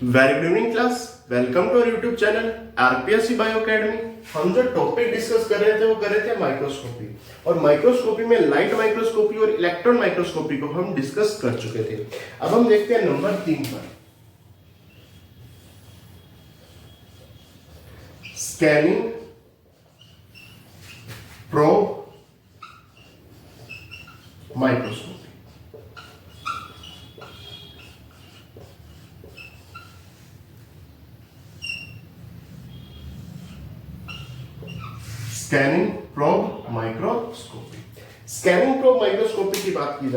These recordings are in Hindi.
Very good evening class, welcome to our YouTube channel RPSC bio academy. हम जो टॉपिक डिस्कस कर रहे थे वो कर रहे थे माइक्रोस्कोपी, और माइक्रोस्कोपी में लाइट माइक्रोस्कोपी और इलेक्ट्रॉन माइक्रोस्कोपी को हम डिस्कस कर चुके थे। अब हम देखते हैं नंबर 3 पर, scanning probe microscopy. Scanning probe microscopy. Scanning probe microscopy की बात की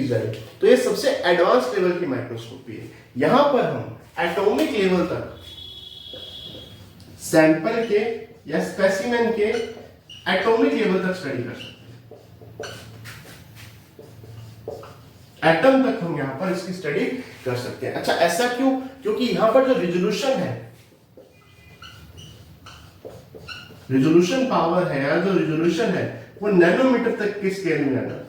जाए तो ये सबसे एडवांस लेवल की माइक्रोस्कोपी है। यहां पर हम एटॉमिक लेवल तक सैंपल के या स्पेसिमेन के एटॉमिक लेवल तक स्टडी कर सकते हैं। एटम तक हम यहां पर इसकी स्टडी कर सकते हैं। अच्छा, ऐसा क्यों? क्योंकि यहां पर जो रिजोल्यूशन पावर है या जो रिजोल्यूशन है वो नैनोमीटर तक के स्केल में आ जाता है,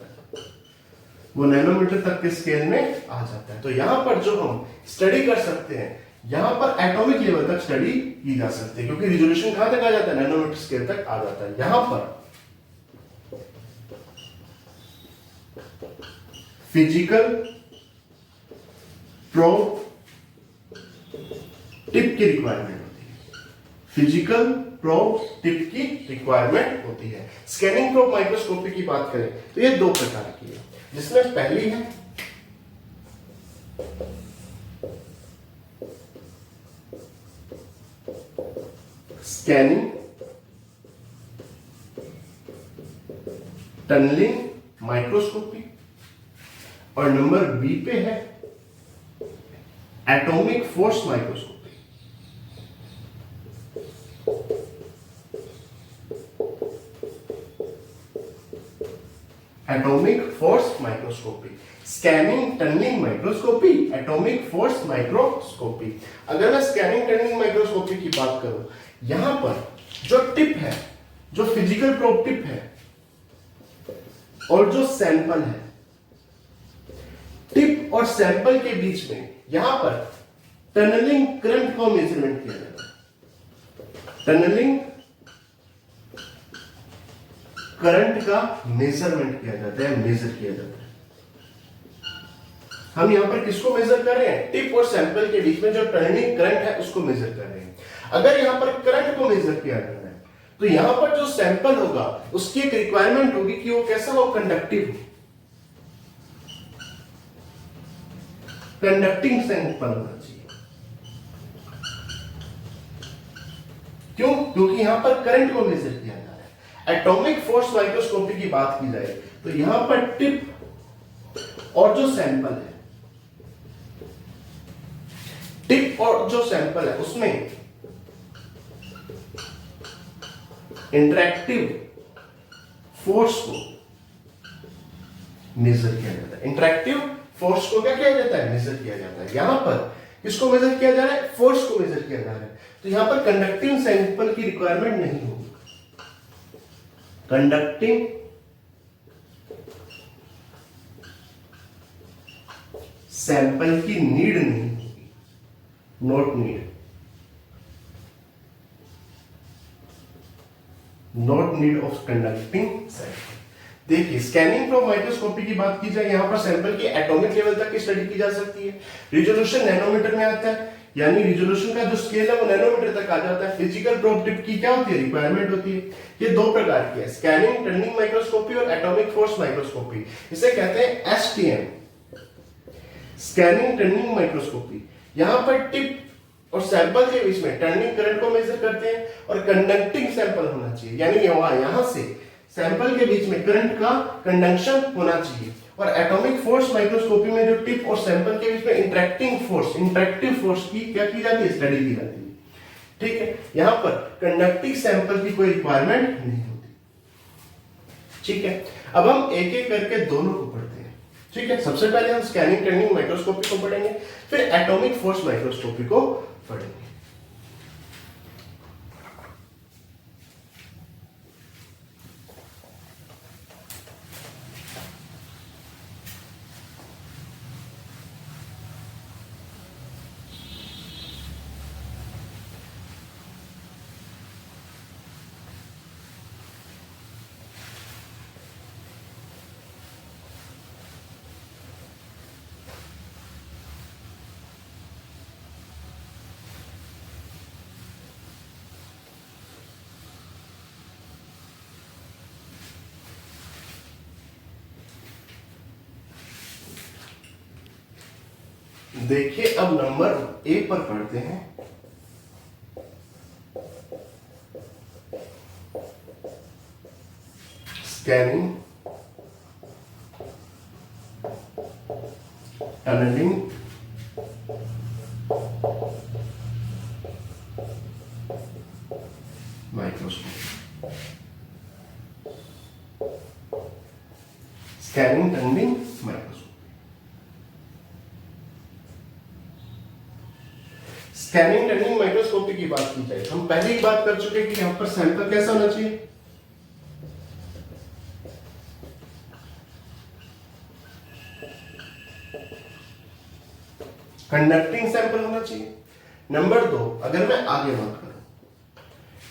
वो नैनोमीटर तक के स्केल में आ जाता है। तो यहां पर जो हम स्टडी कर सकते हैं, यहां पर एटॉमिक लेवल तक स्टडी की जा सकती है, क्योंकि रिजोल्यूशन कहां तक आ जाता है? नैनोमीटर स्केल तक आ जाता है। यहां पर फिजिकल प्रोब टिप की रिक्वायरमेंट होती है। फिजिकल प्रोब टिप की रिक्वायरमेंट होती है। स्कैनिंग प्रोब माइक्रोस्कोपी की बात करें तो ये दो प्रकार की है, जिसमें पहली है स्कैनिंग टनलिंग माइक्रोस्कोपी, और नंबर बी पे है atomic force microscopy. Atomic force microscopy, scanning tunnelling microscopy, atomic force microscopy. अगर मैं स्कैनिंग टनलिंग माइक्रोस्कोपी की बात करूं, यहां पर जो टिप है, जो फिजिकल प्रोब टिप है और जो सैंपल है, टिप और सैंपल के बीच में यहां पर टनलिंग करंट को मेजरमेंट किया जाता है। टनलिंग करंट का मेजरमेंट किया जाता है, मेजर किया जाता है। हम यहां पर किसको मेजर कर रहे हैं? टिप और सैंपल के बीच में जो टर्निंग करंट है उसको मेजर कर रहे हैं। अगर यहां पर करंट को मेजर किया जा रहा है तो यहां पर जो सैंपल होगा उसकी एक रिक्वायरमेंट होगी कि वो कैसा हो? कंडक्टिव हो, कंडक्टिंग सैंपल होना चाहिए। क्यों? क्योंकि यहां पर करंट को मेजर किया जा रहा है। एटॉमिक फोर्स माइक्रोस्कोपी की बात की जाए तो यहां पर टिप और जो सैंपल है, टिप और जो सैंपल है उसमें इंटरैक्टिव फोर्स को मेजर किया जाता है। इंटरैक्टिव फोर्स को क्या किया जाता है? मेजर किया जाता है। यहां पर किसको मेजर किया जा रहा है? फोर्स को मेजर किया जा रहा है। तो यहां पर कंडक्टिंग सैंपल की रिक्वायरमेंट नहीं होगी, कंडक्टिंग सैंपल की नीड नहीं होगी, not need, not need of conducting sample. देखिए, स्कैनिंग प्रोब माइक्रोस्कोपी की बात की जाए, यहां पर सैंपल की एटॉमिक लेवल तक की स्टडी की जा सकती है। रिजोल्यूशन नैनोमीटर में आता है, यानी रिजोल्यूशन का जो स्केल है वो नैनोमीटर तक आ जाता है। फिजिकल प्रोब टिप की क्या होती है? रिक्वायरमेंट होती है। ये दो प्रकार की है, स्कैनिंग टनलिंग माइक्रोस्कोपी और एटॉमिक फोर्स माइक्रोस्कोपी। इसे कहते हैं एसटीएम, स्कैनिंग टनलिंग माइक्रोस्कोपी। यहां पर टिप और सैंपल के बीच में टर्निंग करंट को मेजर करते हैं, और कंडक्टिंग सैंपल होना चाहिए, यानी यहां से सैंपल के बीच में करंट का कंडक्शन होना चाहिए। और एटॉमिक फोर्स माइक्रोस्कोपी में जो टिप और सैंपल के बीच में इंटरैक्टिव फोर्स की क्या की जाती है? स्टडी की जाती है। ठीक है, यहां पर कंडक्टिंग सैंपल की कोई रिक्वायरमेंट नहीं होती। ठीक है, अब हम एक एक करके दोनों को पढ़ते हैं। ठीक है, सबसे पहले हम स्कैनिंग टनलिंग माइक्रोस्कोपी को पढ़ेंगे, फिर एटॉमिक फोर्स माइक्रोस्कोपी को पढ़ेंगे। देखिए अब नंबर ए पर पढ़ते हैं। Scanning, tunnelling, microscope. Scanning, tunnelling, microscope. Scanning, tunnelling, microscopy की बात की जाए, हम पहले ही बात कर चुके कि यहां पर सैंपल कैसा होना चाहिए, कंडक्टिंग सैंपल होना चाहिए। नंबर 2, अगर मैं आगे बात करूं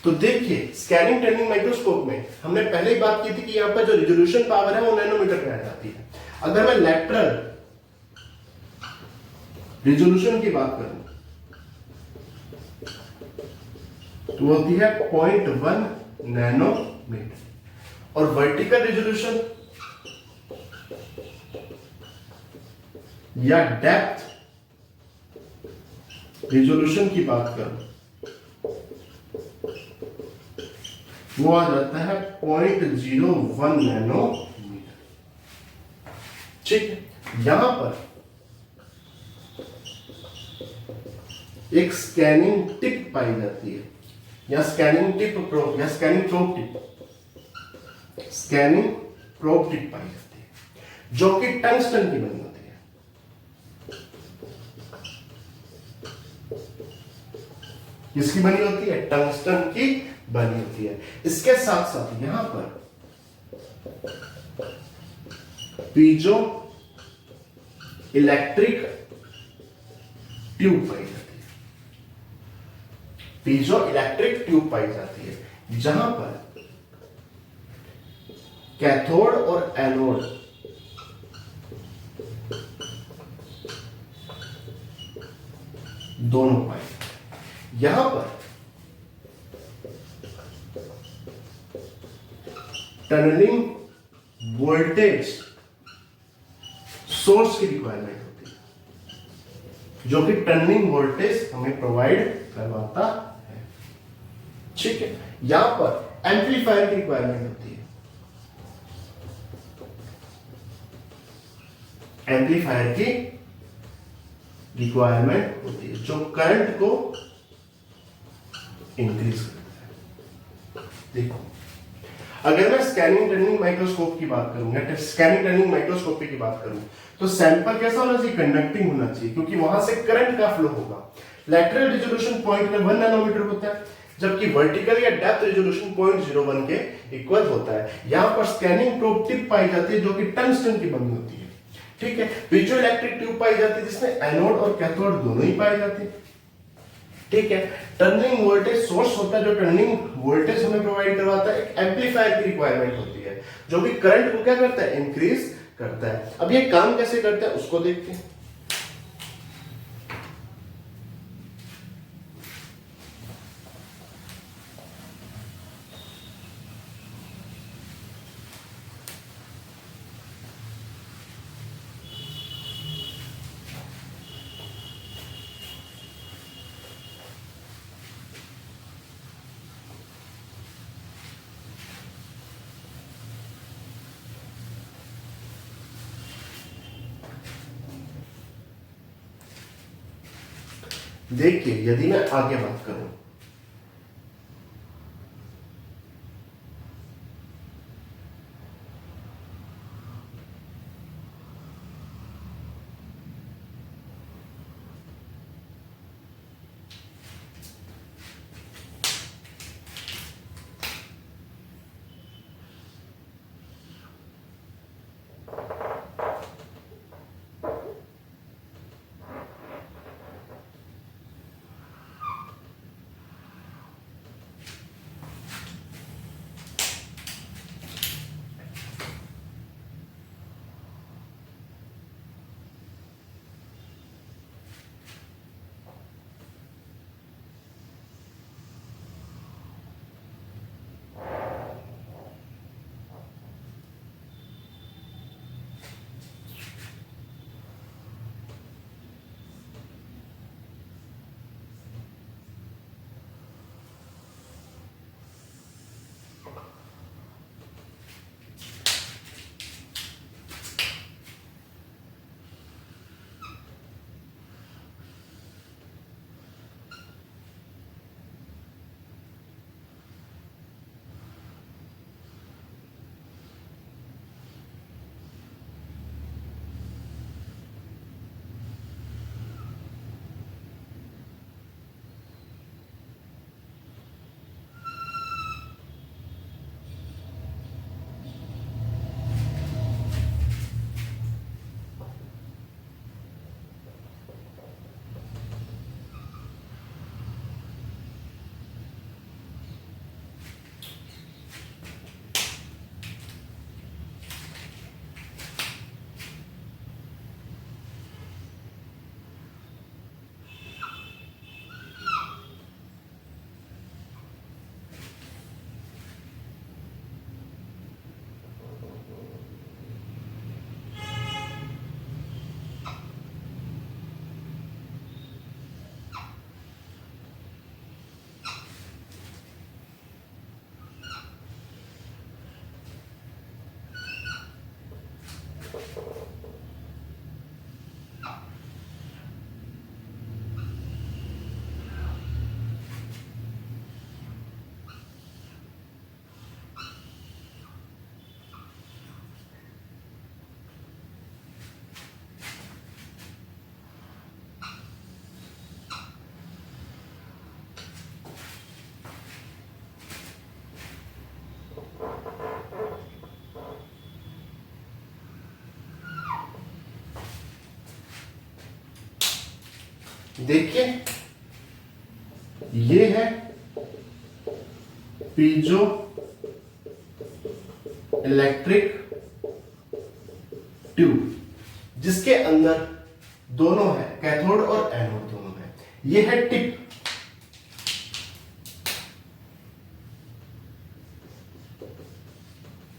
तो देखिए स्कैनिंग, टनलिंग, माइक्रोस्कोप में हमने पहले ही बात की थी कि यहां पर जो रिजोल्यूशन पावर है वो नैनोमीटर में आ जाती है। अगर मैं लैटरल रिजोल्यूशन की बात करूं तो होती है 0.1 नैनोमीटर, और वर्टिकल रिजोल्यूशन या डेप्थ रिजोल्यूशन की बात करूं वो आ जाता है 0.01 नैनोमीटर। ठीक है, यहां पर एक स्कैनिंग टिप पाई जाती है, या स्कैनिंग टिप प्रोब, या scanning probe tip, scanning probe tip पाई जाती है जो कि टंगस्टन की बनी होती है। किसकी बनी होती है? टंगस्टन की बनी होती है। इसके साथ साथ यहां पर पीजो इलेक्ट्रिक ट्यूब पाई जाती है, पीजो इलेक्ट्रिक ट्यूब पाई जाती है जहां पर कैथोड और एनोड दोनों पाए। यहां पर टनलिंग वोल्टेज सोर्स की रिक्वायरमेंट होती है जो कि टनलिंग वोल्टेज हमें प्रोवाइड करवाता है। ठीक है, यहां पर एम्पलीफायर की रिक्वायरमेंट होती है, एम्पलीफायर की रिक्वायरमेंट होती है जो करंट को इंक्रीज करता है। देखो अगर मैं स्कैनिंग, टनलिंग, माइक्रोस्कोप की बात करूं या स्कैनिंग, टनलिंग, माइक्रोस्कोपी की बात करूं तो सैंपल कैसा होना चाहिए? कंडक्टिंग होना चाहिए, क्योंकि वहां से करंट का फ्लो होगा। लैटरल रिजोल्यूशन 0.1 नैनोमीटर होता है, जबकि वर्टिकल या डेप्थ रिजोल्यूशन 0.01 के इक्वल होता है। यहां पर स्कैनिंग प्रोब टिप पाई जाती है जो कि टंगस्टन की बनी होती है। ठीक है, पीजो इलेक्ट्रिक ट्यूब पाई जाती है जिसमें एनोड और कैथोड दोनों ही पाए जाते हैं। ठीक है, टर्निंग वोल्टेज सोर्स होता है जो टर्निंग वोल्टेज हमें प्रोवाइड करवाता है। एक एम्पलीफायर की रिक्वायरमेंट होती है जो भी करंट को क्या करता है? इंक्रीज करता है। अब ये काम कैसे करता है उसको देखते हैं। देखिए यदि मैं आगे बात करूं देखिए ये है पीजो इलेक्ट्रिक ट्यूब, जिसके अंदर दोनों है, कैथोड और एनोड दोनों है। ये है टिप,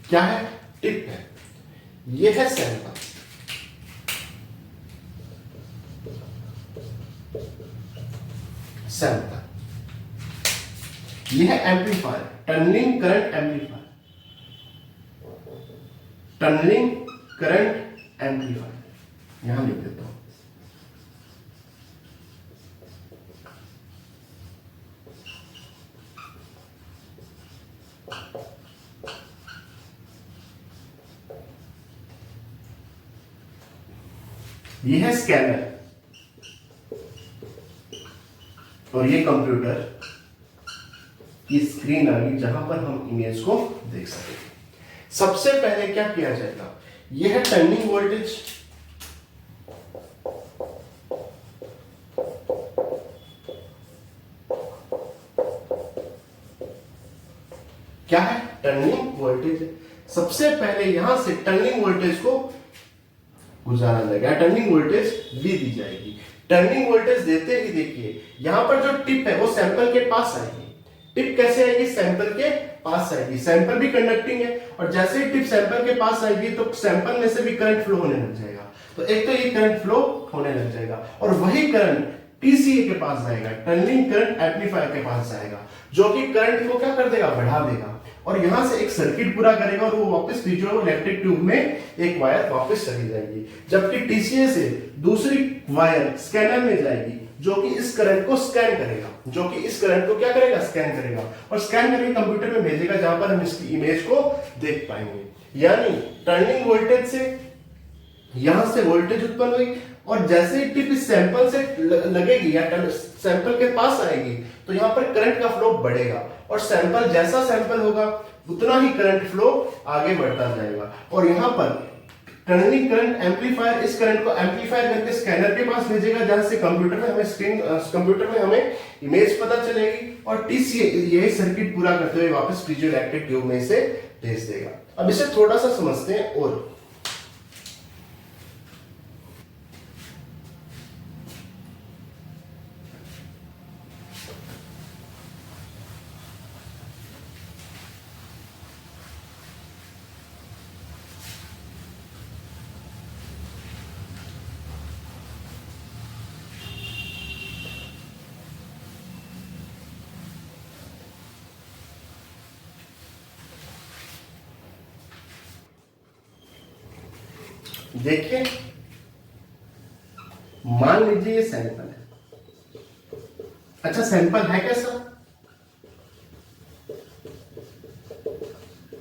क्या है? टिप है। ये है सैंपल, सैंपल। ये है amplifier, tunnelling current amplifier, tunnelling current amplifier. यहां लिख देता हूं। ये है स्कैनर और ये कंप्यूटर की स्क्रीन आ गई जहां पर हम इमेज को देख सकेंगे। सबसे पहले क्या किया जाएगा? यह है टर्निंग वोल्टेज, क्या है? Turning voltage. सबसे पहले यहां से टर्निंग वोल्टेज को गुजारा जाएगा, टर्निंग वोल्टेज वी दी जाएगी। टर्निंग वोल्टेज देते ही देखिए यहां पर जो टिप है वो सैंपल के पास आएगी। टिप कैसे आएगी? सैंपल के पास आएगी। सैंपल भी कंडक्टिंग है और जैसे ही टिप सैंपल के पास आएगी तो सैंपल में से भी करंट फ्लो होने लग जाएगा। तो एक तो ये करंट फ्लो होने लग जाएगा और वही करंट टीसीए के पास जाएगा, टर्निंग करंट एम्पलीफायर के पास जाएगा, जो कि करंट को क्या कर देगा? बढ़ा देगा और यहां से एक सर्किट पूरा करेगा और वो वापस पीजो इलेक्ट्रिक ट्यूब में एक वायर वापस चली जाएगी। जबकि टीसीए से दूसरी वायर स्कैनर में जाएगी जो कि इस करंट को स्कैन करेगा, जो कि इस करंट को क्या करेगा? स्कैन करेगा और स्कैन करके कंप्यूटर में भेजेगा जहां पर हम इसकी इमेज को देख पाएंगे। यानी टर्निंग वोल्टेज से यहां से वोल्टेज उत्पन्न हुई और जैसे ही टिप इस सैंपल से लगेगी या सैंपल के पास आएगी तो यहां पर करंट का फ्लो बढ़ेगा और सैंपल जैसा सैंपल होगा उतना ही करंट फ्लो आगे बढ़ता जाएगा। और यहां पर टर्निंग करंट एम्पलीफायर इस करंट को एम्पलीफायर करके स्कैनर के पास भेजेगा जहां से कंप्यूटर में हमें इमेज पता चलेगी और टीसीए ये सर्किट पूरा करते हुए वापस पीजो इलेक्ट्रिक ट्यूब में से भेज देगा। अब इसे थोड़ा सा समझते हैं और देखिए मान लीजिए ये सैंपल है। अच्छा सैंपल है कैसा?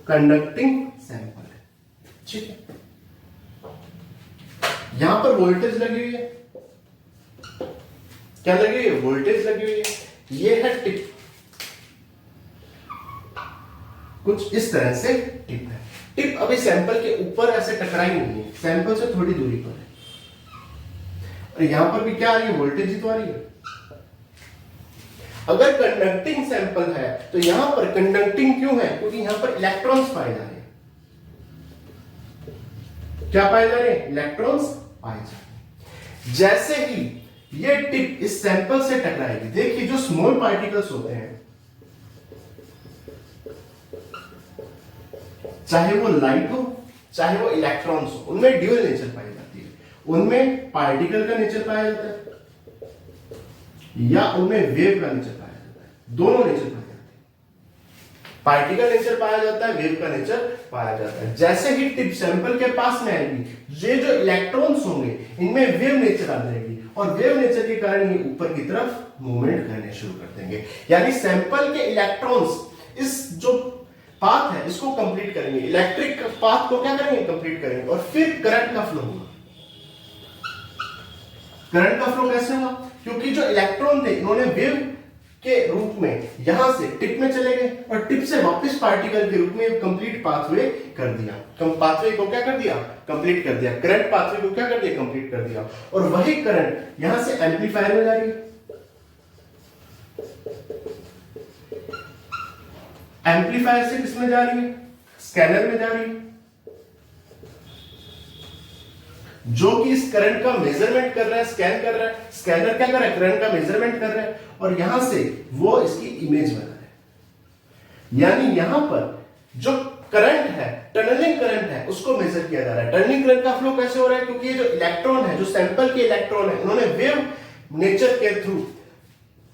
कंडक्टिंग सैंपल है, ठीक है। यहां पर वोल्टेज लगी हुई है, क्या लगी हुई है? वोल्टेज लगी हुई है। ये है टिप, कुछ इस तरह से टिप है। टिप अभी सैंपल के ऊपर ऐसे टकराई नहीं है, सैंपल से थोड़ी दूरी पर है और यहां पर भी क्या आ रही है? वोल्टेज ही तो आ रही है। अगर कंडक्टिंग सैंपल है तो यहां पर कंडक्टिंग क्यों है? क्योंकि यहां पर इलेक्ट्रॉन्स पाए जा रहे हैं। क्या पाए जा रहे हैं? इलेक्ट्रॉन्स पाए जा रहे हैं। जैसे ही ये टिप इस सैंपल से टकराएगी, देखिए जो स्मॉल पार्टिकल्स होते हैं, चाहे वो लाइट हो चाहे वो इलेक्ट्रॉन्स हो, उनमें ड्यूअल नेचर पाई जाती है। उनमें पार्टिकल का नेचर पाया जाता है या उनमें वेव का नेचर पाया जाता है, दोनों नेचर पाए जाते हैं। पार्टिकल नेचर पाया जाता है, वेव का नेचर पाया जाता है। जैसे ही टिप सैंपल के पास में आएगी, ये जो इलेक्ट्रॉन्स होंगे इनमें वेव नेचर आ जाएगी और वेव नेचर के कारण ये ऊपर की तरफ मूवमेंट करने शुरू कर देंगे। यानी सैंपल के इलेक्ट्रॉन्स इस जो पाथ है इसको कंप्लीट करेंगे, इलेक्ट्रिक पाथ को क्या करेंगे? कंप्लीट करेंगे और फिर करंट का फ्लो होगा। करंट का फ्लो कैसे होगा? क्योंकि जो इलेक्ट्रॉन थे इन्होंने वेव के रूप में यहां से टिप में चले गए और टिप से वापस पार्टिकल के रूप में कंप्लीट पाथवे कर दिया। पाथवे को क्या कर दिया? कंप्लीट कर दिया। करंट पाथवे को क्या कर दिया? कंप्लीट कर दिया। और वही करंट यहां से एम्पलीफायर में जा रही है, एम्पलीफायर से किसमें जा रही है? स्कैनर में जा रही है, जो कि इस करंट का मेजरमेंट कर रहा है, स्कैन कर रहा है। स्कैनर क्या कर रहा है? करंट का मेजरमेंट कर रहा है और यहां से वो इसकी इमेज बना रहा है। यानी यहां पर जो करंट है, टनलिंग करंट है, उसको मेजर किया जा रहा है। टनलिंग करंट का फ्लो कैसे हो रहा है? क्योंकि ये जो इलेक्ट्रॉन है, जो सैंपल के इलेक्ट्रॉन है, उन्होंने वेव नेचर के थ्रू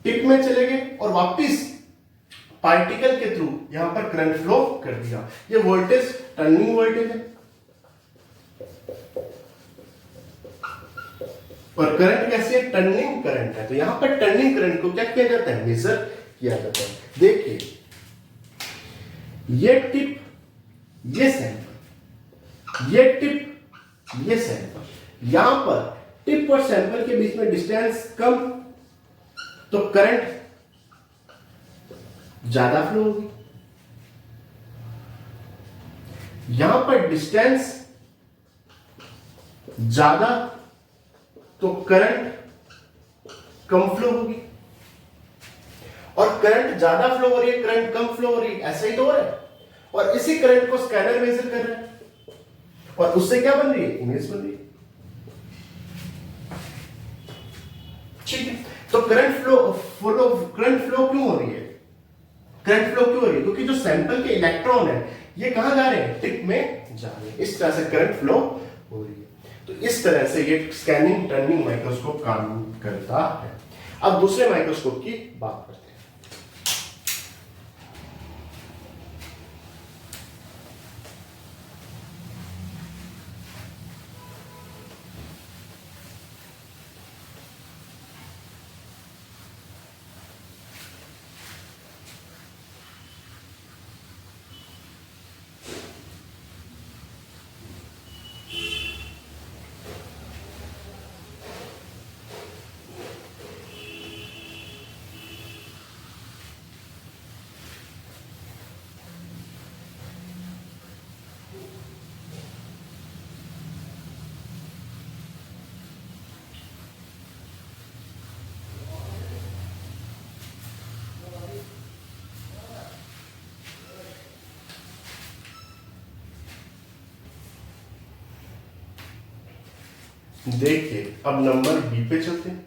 टिप में चले गए और वापिस पार्टिकल के थ्रू यहां पर करंट फ्लो कर दिया। ये वोल्टेज टर्निंग वोल्टेज है और करंट कैसे? टर्निंग करंट है। तो यहां पर टर्निंग करंट को क्या किया जाता है? मेजर किया जाता है। देखिए, ये टिप, ये सैंपल, ये टिप, ये सैंपल। यहां पर टिप और सैंपल के बीच में डिस्टेंस कम, तो करंट ज्यादा फ्लो होगी। यहां पर डिस्टेंस ज्यादा, तो करंट कम फ्लो होगी। और करंट ज्यादा फ्लो हो रही है, करंट कम फ्लो हो रही है, ऐसा ही तो हो रहा है। और इसी करंट को स्कैनर मेजर कर रहा है और उससे क्या बन रही है? इमेज बन रही है। ठीक है, तो करंट फ्लो क्यों हो रही है? करंट फ्लो क्यों हो रही है? क्योंकि जो सैंपल के इलेक्ट्रॉन है, ये कहां जा रहे हैं? टिप में जा रहे हैं। इस तरह से करंट फ्लो हो रही है। तो इस तरह से ये स्कैनिंग टर्निंग माइक्रोस्कोप काम करता है। अब दूसरे माइक्रोस्कोप की बात करते हैं। देखिए, अब नंबर बी पे चलते हैं।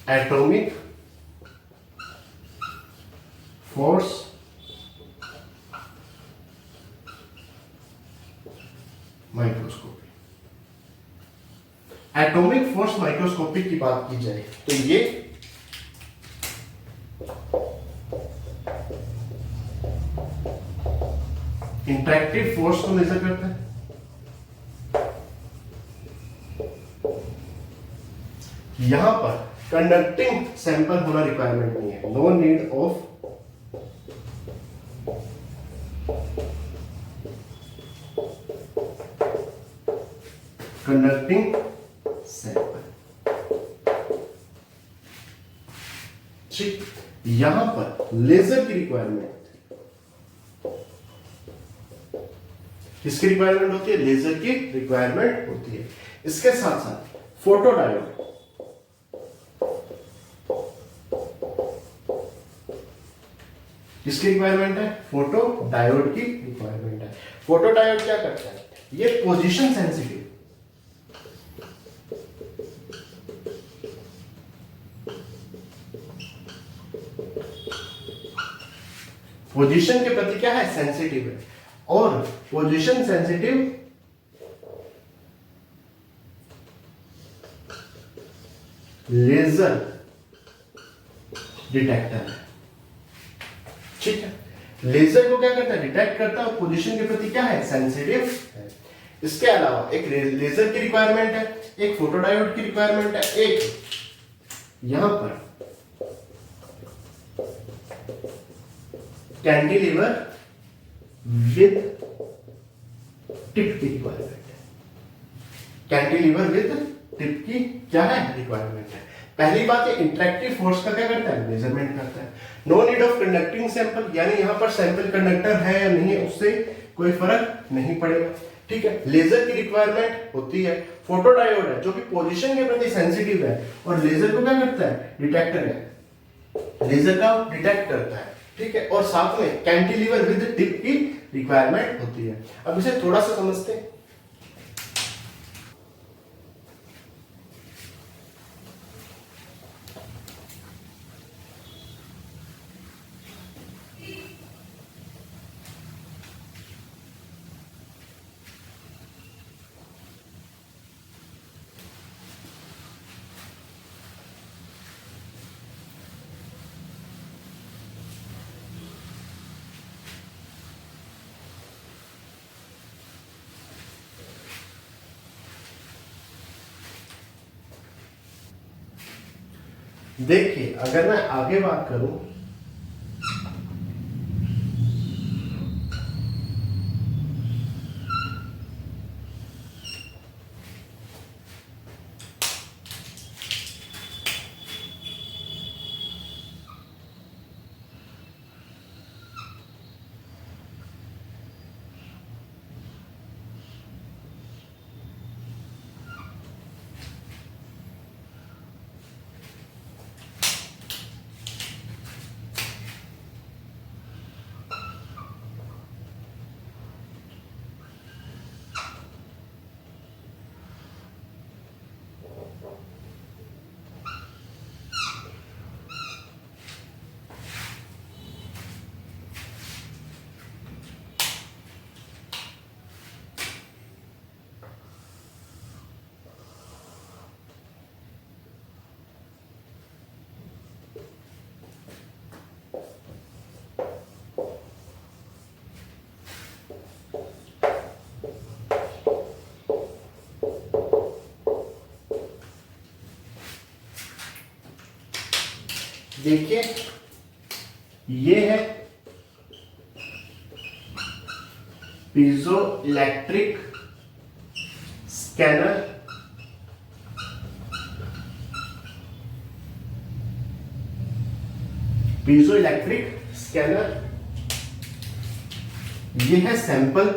Atomic force microscopy. Atomic force microscopy की बात की जाए तो ये इंटरेक्टिव फोर्स को मेजर करता है। यहां पर कंडक्टिंग सैंपल होना रिक्वायरमेंट नहीं है, no need of conducting sample. ठीक, यहां पर लेजर की रिक्वायरमेंट, किसकी रिक्वायरमेंट होती है? लेजर की रिक्वायरमेंट होती है। इसके साथ साथ फोटोडायोड, किसकी रिक्वायरमेंट है? फोटोडायोड की रिक्वायरमेंट है। फोटोडायोड क्या करता है? ये पोजीशन सेंसिटिव, पोजीशन के प्रति क्या है? सेंसिटिव है। और पोजीशन सेंसिटिव लेजर डिटेक्टर है। ठीक है, लेजर को क्या करता है? डिटेक्ट करता है और पोजीशन के प्रति क्या है? सेंसिटिव है। इसके अलावा एक लेजर की रिक्वायरमेंट है, एक फोटोडायोड की रिक्वायरमेंट है, एक यहां पर कैंटिलीवर विद टिप की रिक्वायरमेंट है। कैंटिलीवर विद टिप की क्या है रिक्वायरमेंट है। पहली बात, ये इंटरेक्टिव फोर्स का क्या करता है, मेजरमेंट करता है। No need of conducting sample, यानी यहाँ पर सैंपल कंडक्टर है या नहीं है उससे कोई फर्क नहीं पड़ेगा। ठीक है, लेजर की रिक्वायरमेंट होती है। फोटोडायोड है जो कि पोजीशन के प्रति सेंसिटिव है और लेजर को क्या करता है, डिटेक्टर है, लेजर का डिटेक्ट करता है। ठीक है, और साथ में कैंटिलीवर विद टिप की रिक्वायरमेंट होती है। अब इसे थोड़ा सा समझते हैं। देखिए, अगर मैं आगे बात करूं, देखिए ये है piezo electric scanner. Piezo electric scanner, ये है सैंपल,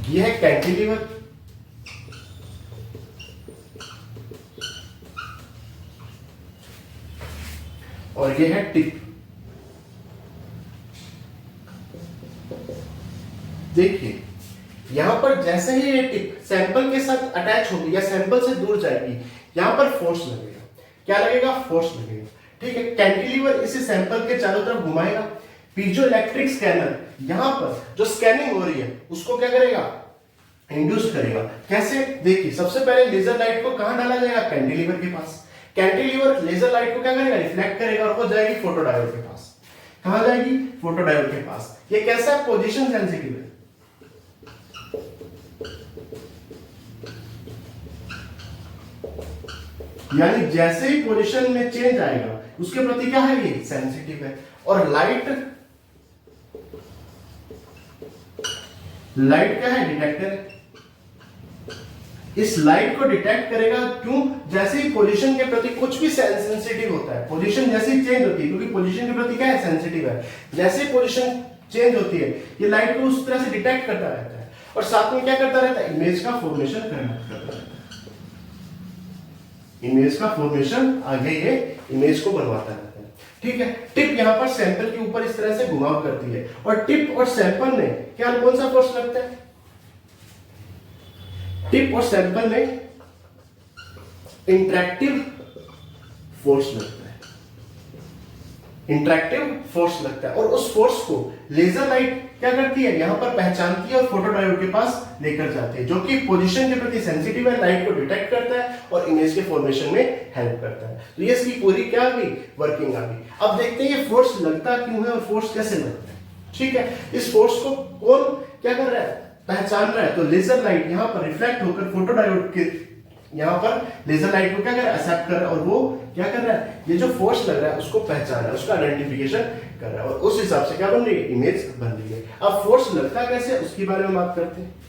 यह है कैंटिलीवर, और यह है टिप। देखिए यहां पर जैसे ही ये टिप सैंपल के साथ अटैच होगी या सैंपल से दूर जाएगी, यहां पर फोर्स लगेगा। क्या लगेगा, फोर्स लगेगा। ठीक है, कैंटिलीवर इसे सैंपल के चारों तरफ घुमाएगा। पीजो इलेक्ट्रिक स्कैनर यहां पर जो स्कैनिंग हो रही है उसको क्या करेगा, इंड्यूस करेगा। कैसे, देखिए सबसे पहले लेजर लाइट को कहां डाला जाएगा, कैंटिलीवर के पास। कैंटिलीवर लेजर लाइट को क्या करेगा, रिफ्लेक्ट करेगा और वो जाएगी फोटोडायोड के पास। कहां जाएगी, फोटोडायोड के पास। ये कैसा है, पोजीशन सेंसिटिव है। यानी जैसे ही पोजीशन में चेंज आएगा उसके प्रति क्या है, ये सेंसिटिव है। और लाइट क्या है, डिटेक्टर है। इस लाइट को डिटेक्ट करेगा, क्यों, जैसे ही पोजीशन के प्रति कुछ भी सेंसिटिव होता है, पोजीशन जैसे ही चेंज होती है, क्योंकि पोजीशन के प्रति क्या है, सेंसिटिव है। जैसे ही पोजीशन चेंज होती है ये लाइट को उस तरह से डिटेक्ट करता रहता है और साथ में क्या करता रहता है, इमेज का फॉर्मेशन करता रहता है। इमेज का फॉर्मेशन, आगे ये इमेज को बनवाता रहता है। ठीक है, टिप यहां पर सैंपल के ऊपर इस तरह से घुमाव करती है और टिप और सैंपल में क्या, कौन सा फोर्स लगता है, टिप और सैंपल में इंटरेक्टिव फोर्स लगता है। इंटरेक्टिव फोर्स लगता है और उस फोर्स को लेजर लाइट क्या करती है, यहां पर पहचानती है और फोटोडायोड के पास लेकर जाती है, जो कि पोजीशन के प्रति सेंसिटिव है, लाइट को डिटेक्ट करता है और इमेज के फॉर्मेशन में हेल्प करता है। तो ये इसकी पूरी क्या आ गई, वर्किंग आ गई। अब देखते हैं ये फोर्स लगता क्यों है और फोर्स कैसे लगता है। ठीक है, इस फोर्स को कौन क्या कर रहा है, पहचान रहा है। तो लेजर लाइट यहां पर रिफ्लेक्ट होकर फोटोडायोड के यहाँ पर लेजर लाइट को क्या कर रहा है, एक्सेप्ट कर रहा है, और वो क्या कर रहा है, ये जो फोर्स लग रहा है उसको पहचान रहा है, उसका आइडेंटिफिकेशन कर रहा है, और उस हिसाब से क्या बन रही है, इमेज बन रही है। अब फोर्स लगता कैसे, उसके बारे में बात करते हैं।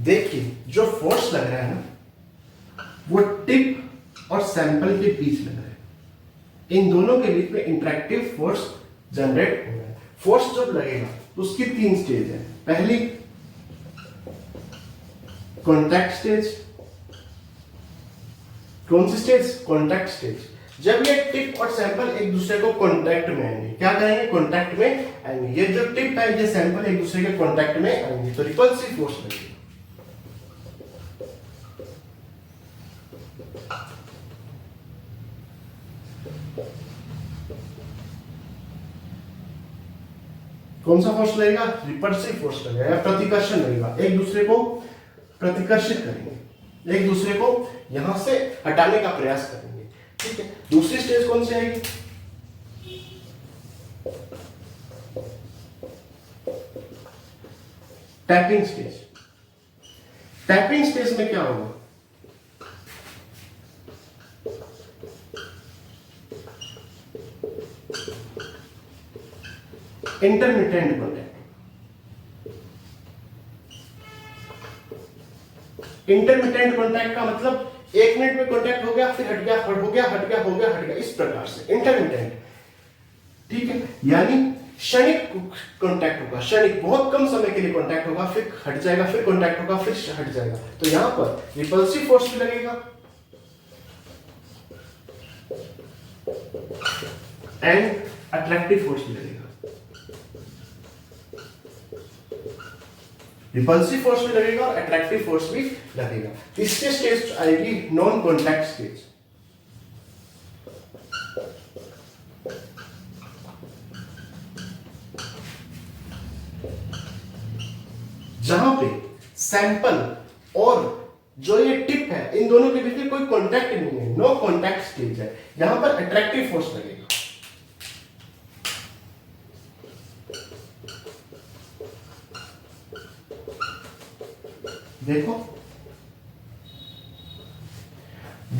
देखिए जो फोर्स लग रहा है ना, वो टिप और सैंपल के बीच लग रहा है। इन दोनों के बीच में इंटरेक्टिव फोर्स जनरेट हो रहा है। फोर्स जब लगेगा तो उसकी 3 स्टेज है। पहली कॉन्टैक्ट स्टेज। कौन सी स्टेज, कॉन्टैक्ट स्टेज। जब ये टिप और सैंपल एक दूसरे को कॉन्टैक्ट में आएंगे, क्या करेंगे, कॉन्टैक्ट में आएंगे। ये जो टिप है, ये सैंपल एक दूसरे के कॉन्टैक्ट में आएंगे तो रिपल्सिव फोर्स लगेगी। कौन सा फोर्स लगेगा, रिपल्सिव फोर्स लगेगा या प्रतिकर्षण लगेगा। एक दूसरे को प्रतिकर्षित करेंगे, एक दूसरे को यहां से हटाने का प्रयास करेंगे। ठीक है, दूसरी स्टेज कौन सी आएगी, टैपिंग स्टेज। टैपिंग स्टेज में क्या होगा, इंटरमिटेंट कॉन्टैक्ट। इंटरमिटेंट कॉन्टैक्ट का मतलब 1 मिनट में कॉन्टैक्ट हो गया, फिर हट गया, हो गया, हट गया, हो गया, हट गया, इस प्रकार से इंटरमिटेंट। ठीक है, यानी क्षणिक कॉन्टैक्ट होगा, क्षणिक, बहुत कम समय के लिए कॉन्टैक्ट होगा, फिर हट जाएगा, फिर कॉन्टैक्ट होगा, फिर हट जाएगा। तो यहां पर रिपल्सिव फोर्स भी लगेगा एंड अट्रैक्टिव फोर्स भी लगेगा। रिपल्सिव फोर्स भी लगेगा और अट्रैक्टिव फोर्स भी लगेगा। तीसरी स्टेज आएगी नॉन कॉन्टैक्ट स्टेज। जहां पे सैंपल और जो ये टिप है, इन दोनों के बीच में कोई कॉन्टैक्ट नहीं है, नो कॉन्टैक्ट स्टेज है। यहां पर अट्रैक्टिव फोर्स लगेगा। देखो,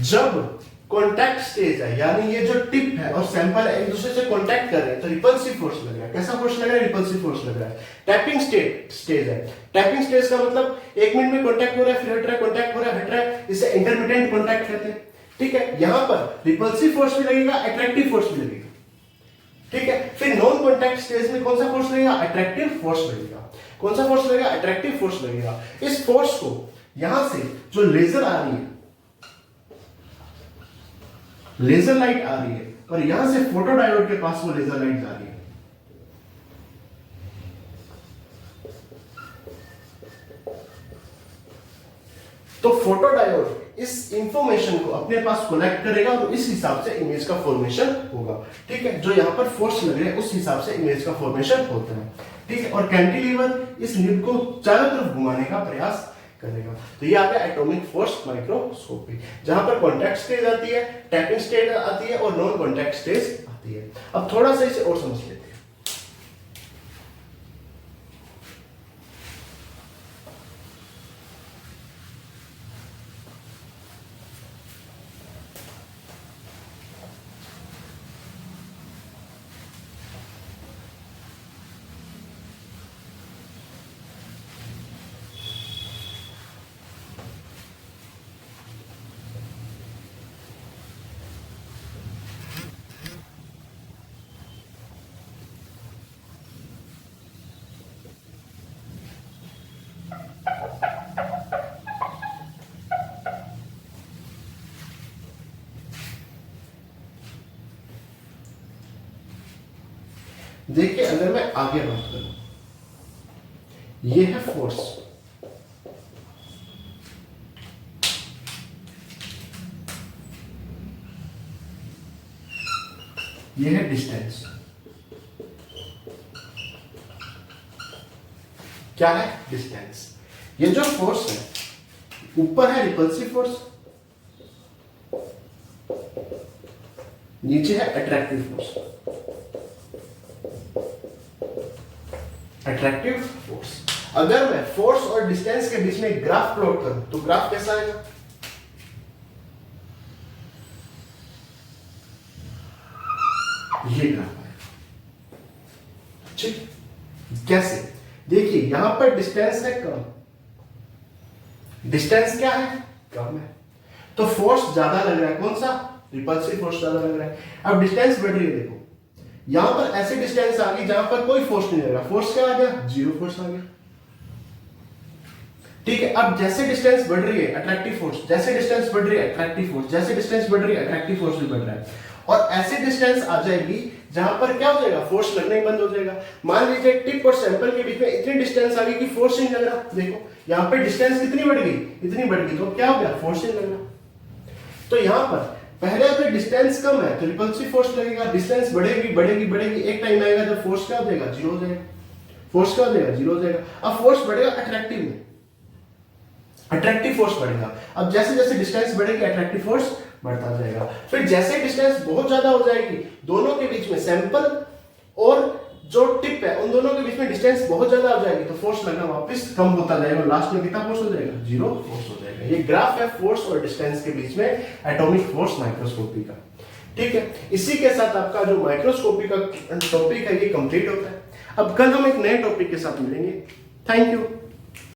जब कॉन्टैक्ट स्टेज है, यानी ये जो टिप है और सैंपल एक दूसरे से कॉन्टैक्ट कर रहे हैं, तो रिपल्सिव फोर्स लग रहा है। कैसा फोर्स लग रहा है, रिपल्सिव फोर्स लग रहा है। टैपिंग स्टेज है। टैपिंग स्टेज का मतलब 1 मिनट में कॉन्टैक्ट हो रहा है, फिर हट रहा है, कॉन्टैक्ट हो रहा है, हट रहा है, इसे इंटरमिटेंट कॉन्टैक्ट कहते हैं। ठीक है, यहां पर रिपल्सिव फोर्स भी लगेगा, अट्रैक्टिव फोर्स भी लगेगा। ठीक है, फिर नॉन कॉन्टैक्ट स्टेज में कौन सा फोर्स लगेगा, अट्रैक्टिव फोर्स लगेगा। कौन सा फोर्स लगेगा, अट्रैक्टिव फोर्स लगेगा। इस फोर्स को यहां से जो लेजर आ रही है, लेजर लाइट आ रही है, और यहां से फोटोडायोड के पास वो लेजर लाइट जा रही है। तो फोटोडायोड इस इंफॉर्मेशन को अपने पास कलेक्ट करेगा और इस हिसाब से इमेज का फॉर्मेशन होगा। ठीक है, जो यहां पर फोर्स लग रहा है उस हिसाब से इमेज का फॉर्मेशन होता है। ठीक है, और कैंटिलीवर इस निब को चारों तरफ घुमाने का प्रयास करेगा। तो ये आ गया एटॉमिक फोर्स माइक्रोस्कोपी, जहां पर कॉन्टैक्ट स्टेज आती है, टैपिंग स्टेज आती है और नॉन कॉन्टैक्ट स्टेज आती है। अब थोड़ा सा इसे और समझ लेते हैं। देखिए, अगर मैं आगे बात करूं ये है फोर्स, ये है डिस्टेंस। क्या है? डिस्टेंस। ये जो फोर्स है ऊपर है रिपल्सिव फोर्स, नीचे है अट्रैक्टिव फोर्स। Attractive force. अगर मैं फोर्स और डिस्टेंस के बीच में एक ग्राफ प्लॉट करूं तो ग्राफ कैसा आएगा? ये ग्राफ आएगा। ठीक, कैसे? देखिए यहां पर डिस्टेंस है कम, डिस्टेंस क्या है? कम है, तो फोर्स ज्यादा लग रहा है। कौन सा? रिपल्सिव फोर्स ज्यादा लग रहा है। अब डिस्टेंस बढ़ रही है, देखो यहां पर ऐसे डिस्टेंस आ गई जहां पर कोई फोर्स नहीं लग रहा। फोर्स क्या आ गया? जीरो फोर्स आ गया। ठीक है, अब जैसे डिस्टेंस बढ़ रही है अट्रैक्टिव फोर्स, जैसे डिस्टेंस बढ़ रही है अट्रैक्टिव फोर्स, जैसे डिस्टेंस बढ़ रही है अट्रैक्टिव फोर्स भी बढ़ रहा है। और ऐसे डिस्टेंस आ जाएगी जहां पर क्या हो जाएगा? फोर्स लगना ही बंद हो जाएगा। मान लीजिए टिप और सैंपल के बीच में इतनी डिस्टेंस आ गई कि फोर्स नहीं लग रहा। देखो यहां पर डिस्टेंस कितनी बढ़ गई? इतनी बढ़ गई, तो क्या हो गया? फोर्स नहीं लग रहा। तो यहां पर पहले अगर डिस्टेंस कम है तो रिपल्सिव फोर्स लगेगा, डिस्टेंस बढ़ेगी बढ़ेगी बढ़ेगी, एक टाइम आएगा जब फोर्स क्या हो जाएगा? जीरो हो जाएगा। फोर्स क्या हो जाएगा? जीरो हो जाएगा। अब फोर्स बढ़ेगा अट्रैक्टिव में, अट्रैक्टिव फोर्स बढ़ेगा। अब जैसे जैसे डिस्टेंस बढ़ेगी अट्रैक्टिव फोर्स बढ़ता जाएगा। फिर जैसे डिस्टेंस बहुत ज्यादा हो जाएगी, दोनों के बीच में सैंपल और जो टिप है उन दोनों के बीच में डिस्टेंस बहुत ज्यादा हो जाएगी, तो फोर्स लगना वापस कम होता जाएगा। लास्ट में कितना फोर्स हो जाएगा? जीरो फोर्स हो जाएगा। ये ग्राफ है फोर्स और डिस्टेंस के बीच में एटॉमिक फोर्स माइक्रोस्कोपी का। ठीक है, इसी के साथ आपका जो माइक्रोस्कोपी का टॉपिक है ये कंप्लीट होता है। अब कल हम एक नए टॉपिक के साथ मिलेंगे। Thank you.